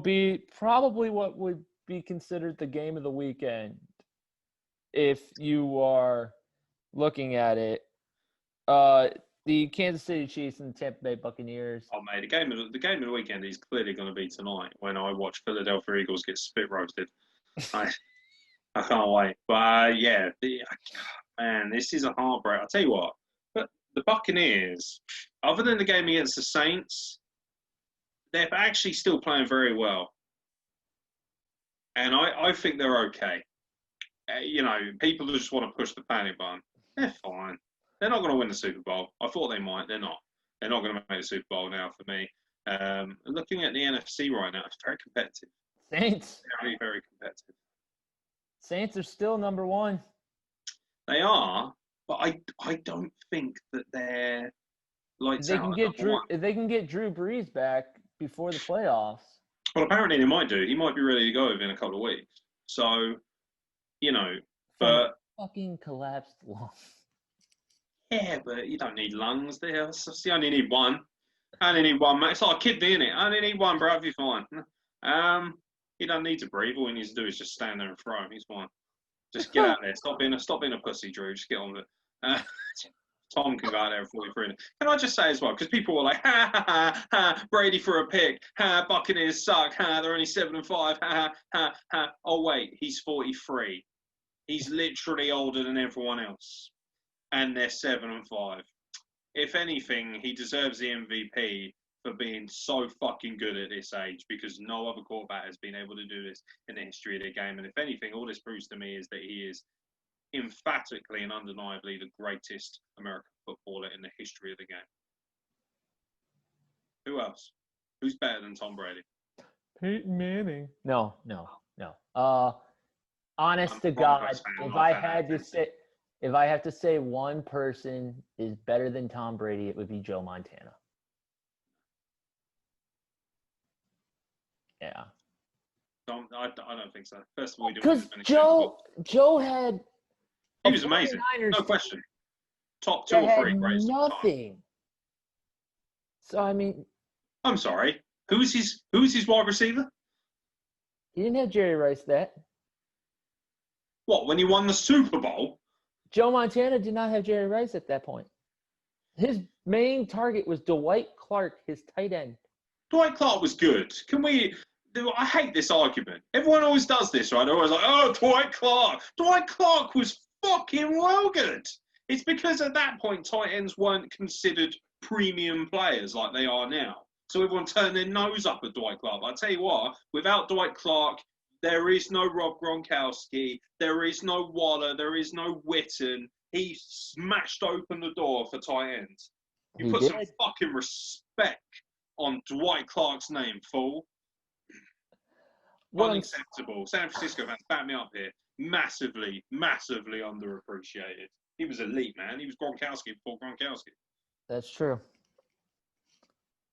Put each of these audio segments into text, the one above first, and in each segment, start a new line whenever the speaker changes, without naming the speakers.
be probably what would be considered the game of the weekend if you are looking at it. The Kansas City Chiefs and the Tampa Bay Buccaneers.
Oh, mate, the game of the weekend is clearly going to be tonight when I watch Philadelphia Eagles get spit roasted. I can't wait. But man, this is a heartbreak. I'll tell you what, but the Buccaneers, other than the game against the Saints, they're actually still playing very well. And I think they're okay. People just want to push the panic button. They're fine. They're not going to win the Super Bowl. I thought they might. They're not. They're not going to make the Super Bowl now for me. Looking at the NFC right now, it's very competitive.
Saints.
Very, very competitive.
Saints are still number one.
They are, but I don't think that they're lights
They
out.
They can get Drew Brees back before the playoffs.
Well, apparently they might do. He might be ready to go within a couple of weeks. So, but
fucking collapsed lung.
Yeah, but you don't need lungs there. You only need one. I only need one, mate. It's like a kidney, innit? I only need one, bro. You're fine. You don't need to breathe. All he needs to do is just stand there and throw him. He's fine. Just get out there. Stop being a pussy, Drew. Just get on with it. Tom can go out there at 43. Can I just say as well, because people were like, ha, ha, ha, ha, Brady for a pick. Ha, Buccaneers suck. Ha, they're only 7-5. Ha, ha, ha, ha. Oh, wait, he's 43. He's literally older than everyone else. And they're 7-5. If anything, he deserves the MVP for being so fucking good at this age, because no other quarterback has been able to do this in the history of the game. And if anything, all this proves to me is that he is emphatically and undeniably the greatest American footballer in the history of the game. Who else? Who's better than Tom Brady?
Peyton Manning. No. Honest to God, if I have to say one person is better than Tom Brady, it would be Joe Montana. Yeah.
I don't think so. First of all,
because Joe had.
He was amazing. No question. Top 2 or 3 greatest.
Nothing. So I mean.
I'm sorry. Who's his wide receiver?
He didn't have Jerry Rice that.
What, when he won the Super Bowl?
Joe Montana did not have Jerry Rice at that point. His main target was Dwight Clark, his tight end.
Dwight Clark was good. I hate this argument. Everyone always does this, right? They're always like, oh, Dwight Clark. Dwight Clark was fucking well good. It's because at that point, tight ends weren't considered premium players like they are now. So everyone turned their nose up at Dwight Clark. But I tell you what, without Dwight Clark, there is no Rob Gronkowski. There is no Waller. There is no Witten. He smashed open the door for tight ends. You put some fucking respect on Dwight Clark's name, fool. Unacceptable. San Francisco fans, back me up here. Massively, massively underappreciated. He was elite, man. He was Gronkowski before Gronkowski.
That's true.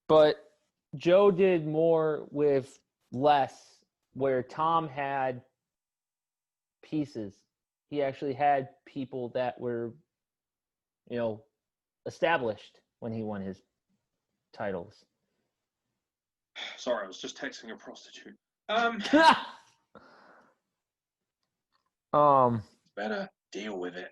But Joe did more with less, where Tom had pieces. He actually had people that were, established when he won his titles.
Sorry, I was just texting a prostitute. Better deal with it.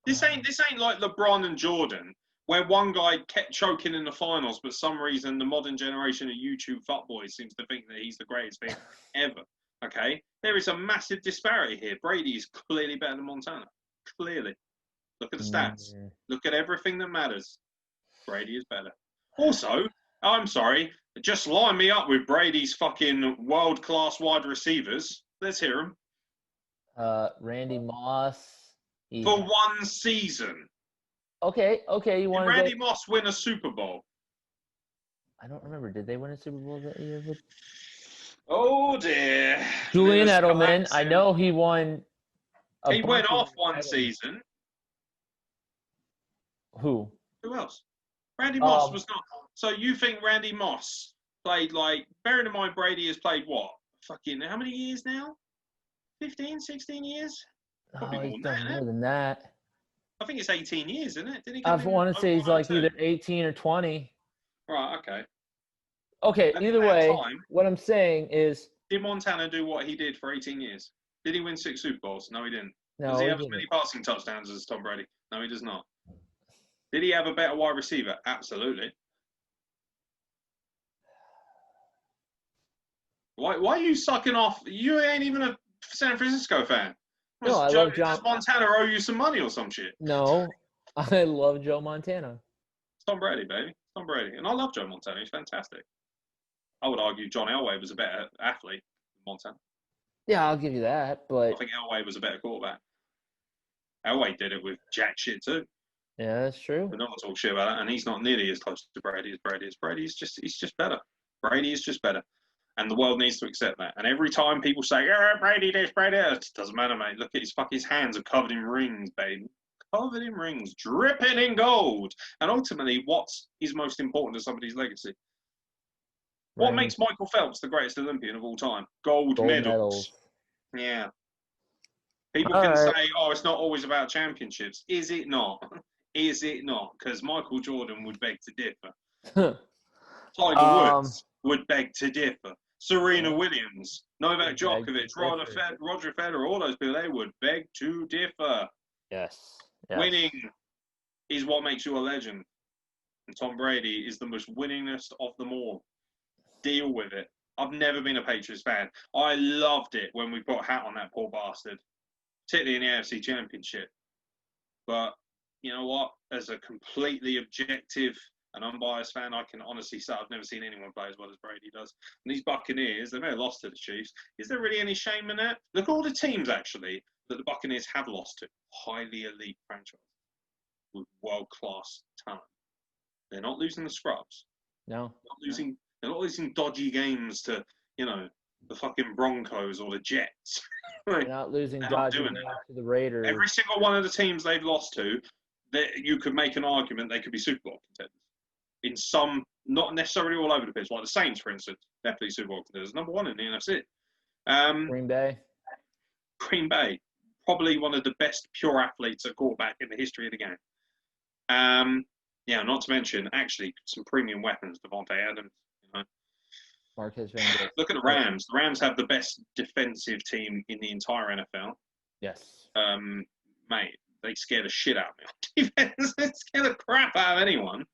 This ain't like LeBron and Jordan, where one guy kept choking in the finals, but for some reason the modern generation of YouTube fuckboys seems to think that he's the greatest thing ever. Okay? There is a massive disparity here. Brady is clearly better than Montana. Clearly. Look at the stats. Look at everything that matters. Brady is better. Also, I'm sorry, just line me up with Brady's fucking world-class wide receivers. Let's hear them.
Randy Moss.
For one season.
Okay. You want
Did Randy Moss win a Super Bowl?
I don't remember. Did they win a Super Bowl that year?
Oh, dear.
Julian Edelman. I know he won.
He went off one season.
Who
else? Randy Moss was not. So you think Randy Moss played bearing in mind Brady has played what? Fucking how many years now? 15, 16 years? Probably
he's done more than that.
I think it's 18 years, isn't it?
I want to say he's either 18 or 20.
Right, okay.
Okay,
And in
either
that
way,
time,
what I'm saying is
did Montana do what he did for 18 years? Did he win 6 Super Bowls? No, he didn't. Does
no,
he
he
have as
didn't.
many passing touchdowns as Tom Brady? No, he does not. Did he have a better wide receiver? Absolutely. Why are you sucking off? You ain't even a San Francisco fan.
No, I
Does
love John.
Montana owe you some money or some shit?
No, I love Joe Montana.
It's Tom Brady, baby. It's Tom Brady. And I love Joe Montana. He's fantastic. I would argue John Elway was a better athlete than Montana.
Yeah, I'll give you that,
I
but
think Elway was a better quarterback. Elway did it with jack shit too.
yeah, that's true.
But no one talks shit about that, and he's not nearly as close to Brady as Brady is. He's just better. Brady is just better. And the world needs to accept that. And every time people say, "Oh, Brady this, Brady that," it doesn't matter, mate. Look at his hands are covered in rings, baby. Covered in rings, dripping in gold. And ultimately, what's is most important to somebody's legacy? What
Rings,
makes Michael Phelps the greatest Olympian of all time? Gold medals. Yeah. People
All
can say,
right.
"Oh, it's not always about championships." Is it not? Is it not? Because Michael Jordan would beg to differ. Tiger
um,
Woods would beg to differ. Serena
yeah,
Williams, Novak
would beg to
Djokovic,
differ.
Roger Federer, all those people, they would beg to differ.
Yes. Yes.
Winning is what makes you a legend. And Tom Brady is the most winningest of them all. Deal with it. I've never been a Patriots fan. I loved it when we put a hat on that poor bastard, particularly in the AFC Championship. But you know what? As a completely objective and unbiased fan, I can honestly say I've never seen anyone play as well as Brady does. And these Buccaneers, they may have lost to the Chiefs. Is there really any shame in that? Look at all the teams, actually, that the Buccaneers have lost to. Highly elite franchises with world-class talent. They're not losing the scrubs.
No.
They're not losing dodgy games to, the fucking Broncos or the Jets.
They're not losing
They're not
dodgy
doing
games
that.
to the Raiders.
Every single one of the teams they've lost to, you could make an argument they could be Super Bowl contenders. In some, not necessarily all over the place, like the Saints, for instance, definitely Super Bowl contenders. Number one in the NFC.
Green Bay.
Green Bay, probably one of the best pure athletes at quarterback in the history of the game. Not to mention, actually, some premium weapons, Devontae Adams.
Marquez Van
Look at the Rams. The Rams have the best defensive team in the entire NFL.
Yes.
Mate, they scare the shit out of me on defense. They scare the crap out of anyone.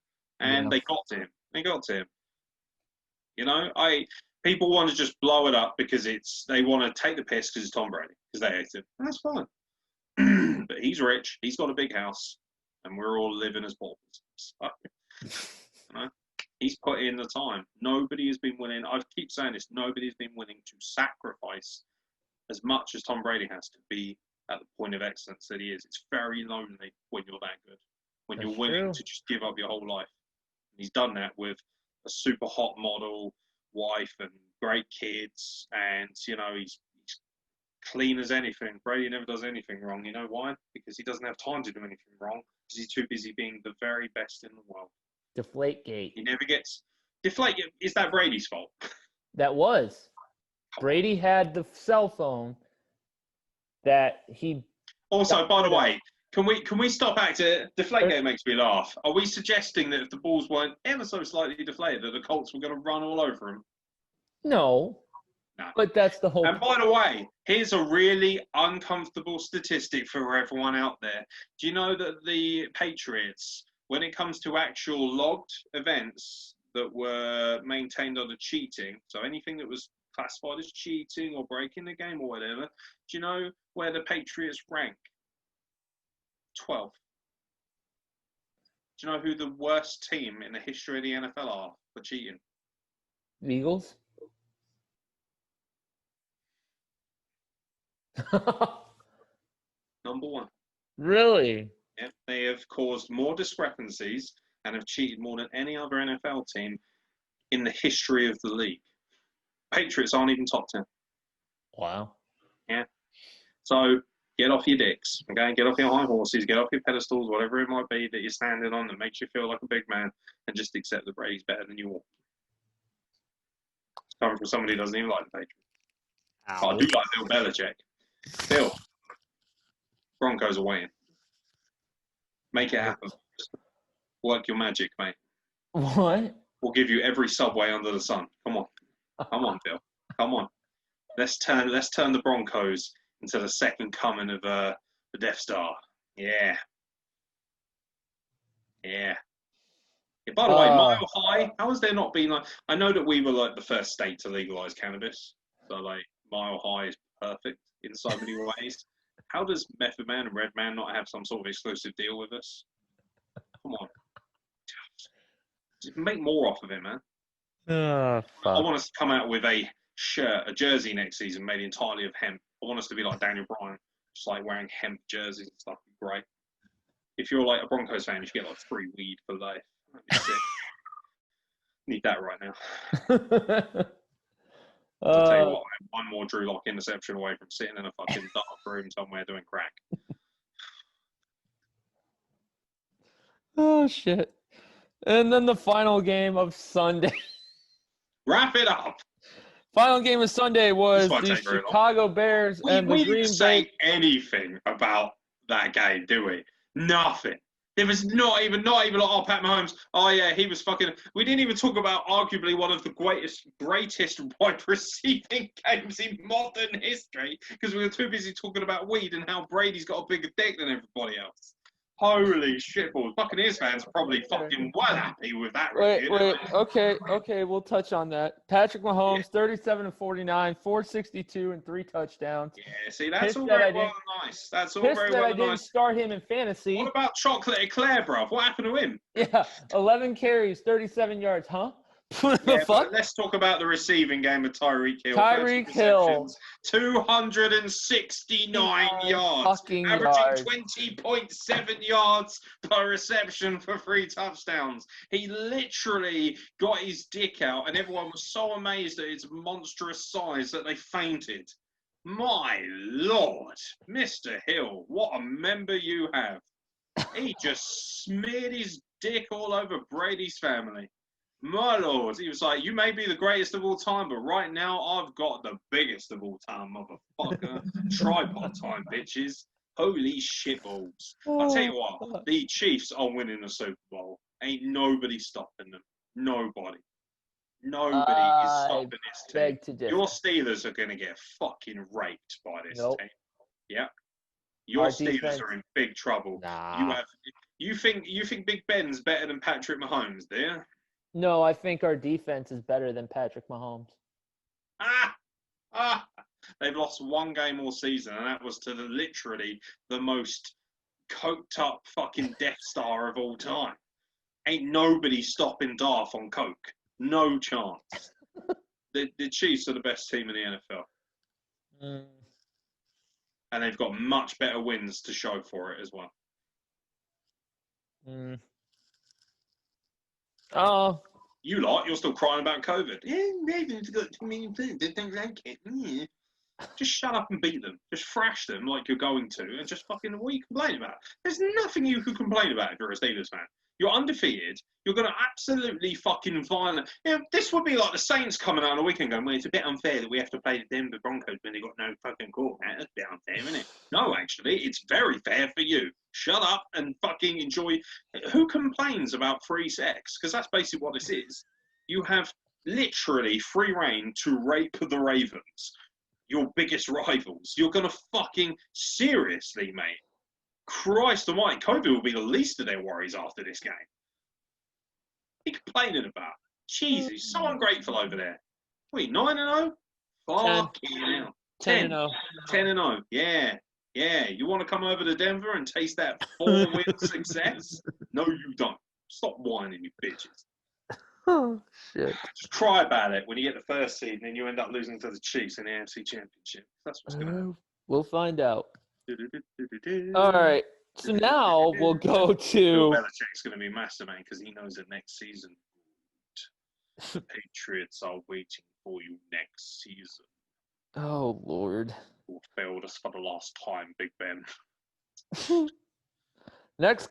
And they got to him. They got to him. People want to just blow it up because they want to take the piss because it's Tom Brady, because they hate him. And that's fine. But he's rich. He's got a big house. And we're all living as paupers. So, he's put in the time. Nobody has been willing. I keep saying this. Nobody has been willing to sacrifice as much as Tom Brady has to be at the point of excellence that he is. It's very lonely when you're that good. When you're willing to just give up your whole life. And he's done that with a super hot model wife and great kids. And, he's clean as anything. Brady never does anything wrong. You know why? Because he doesn't have time to do anything wrong. Because he's too busy being the very best in the world.
Deflategate.
He never gets deflated. Is that Brady's fault?
That was. Brady had the cell phone that he.
Also, by the way, can we stop acting? Deflategate makes me laugh. Are we suggesting that if the balls weren't ever so slightly deflated, that the Colts were going to run all over him?
No. But that's the whole.
And by the way, here's a really uncomfortable statistic for everyone out there. Do you know that the Patriots, when it comes to actual logged events that were maintained under cheating, so anything that was classified as cheating or breaking the game or whatever, do you know where the Patriots rank? 12th. Do you know who the worst team in the history of the NFL are for cheating?
The Eagles?
Number one.
Really?
Yeah, they have caused more discrepancies and have cheated more than any other NFL team in the history of the league. Patriots aren't even top 10.
Wow.
Yeah. So get off your dicks, okay? Get off your high horses, get off your pedestals, whatever it might be that you're standing on that makes you feel like a big man, and just accept that Brady's better than you all. It's coming from somebody who doesn't even like the Patriots. But I do like Bill Belichick. Bill, Broncos are waiting. Make it happen. Work your magic, mate.
What?
We'll give you every subway under the sun. Come on, Bill. Come on. Let's turn the Broncos into the second coming of the Death Star. Yeah. Yeah. By the way, Mile High, how has there not been like? I know that we were like the first state to legalize cannabis, so like Mile High is perfect in so many ways. How does Method Man and Red Man not have some sort of exclusive deal with us? Come on, just make more off of it, man. I want us to come out with a jersey next season made entirely of hemp. I want us to be like Daniel Bryan, just like wearing hemp jerseys and stuff. Great. If you're like a Broncos fan, you should get like free weed for life. That'd be sick. Need that right now. I'll tell you what, I'm one more Drew Lock interception away from sitting in a fucking dark room somewhere doing crack.
Oh, shit. And then the final game of Sunday.
Wrap it up.
Final game of Sunday was the Chicago Bears and the Green Bay.
We didn't say anything about that game, do we? Nothing. There was not even like, oh, Pat Mahomes, oh yeah, he was fucking. We didn't even talk about arguably one of the greatest wide receiving games in modern history because we were too busy talking about weed and how Brady's got a bigger dick than everybody else. Holy shitballs. Buccaneers fans are probably fucking well happy with that.
Wait. Okay, we'll touch on that. Patrick Mahomes, 37-49, 462 and 3 touchdowns.
Yeah, see, that's all very well and nice. That's all very well and nice.
I didn't start him in fantasy.
What about Chocolate Eclair, bro? What happened to him?
Yeah, 11 carries, 37 yards, huh?
Yeah, fuck? Let's talk about the receiving game of Tyreek Hill. 269 yards, averaging 20.7 yards per reception for 3 touchdowns. He literally got his dick out, and everyone was so amazed at its monstrous size that they fainted. My Lord, Mr. Hill, what a member you have. He just smeared his dick all over Brady's family. My Lord, he was like, you may be the greatest of all time, but right now I've got the biggest of all time, motherfucker. Tripod time, bitches. Holy shitballs. I'll tell you what, the Chiefs are winning the Super Bowl. Ain't nobody stopping them. Nobody is stopping this team.
Beg to differ.
Your Steelers are going to get fucking raped by this team. Yeah. Your Steelers are in big trouble.
Nah.
You think Big Ben's better than Patrick Mahomes, do you?
No, I think our defense is better than Patrick Mahomes.
They've lost one game all season, and that was to literally the most coked up fucking Death Star of all time. Ain't nobody stopping Darth on coke. No chance. The Chiefs are the best team in the NFL. And they've got much better wins to show for it as well. You're still crying about COVID. Just shut up and beat them. Just thrash them like you're going to, and just fucking, what are you complaining about? There's nothing you can complain about if you're a Steelers fan. You're undefeated. You're going to absolutely fucking violent. This would be like the Saints coming out on the weekend going, well, it's a bit unfair that we have to play the Denver Broncos when they've got no fucking quarterback. That's a bit unfair, isn't it? No, actually, it's very fair for you. Shut up and fucking enjoy. Who complains about free sex? Because that's basically what this is. You have literally free reign to rape the Ravens, your biggest rivals. You're going to fucking seriously, mate. Christ almighty, COVID will be the least of their worries after this game. What are you complaining about? Jeez, he's so ungrateful over there. Wait, 9-0? Fucking hell.
10-0.
10-0. Yeah. You want to come over to Denver and taste that 4-win success? No, you don't. Stop whining, you bitches.
Oh, shit.
Just cry about it when you get the first seed and then you end up losing to the Chiefs in the AFC Championship. That's what's going to happen.
We'll find out. All right. So now we'll go to.
Bill Belichick's going to be master, man, because he knows that next season, the Patriots are waiting for you next season.
Oh, Lord.
Who failed us for the last time, Big Ben.
Next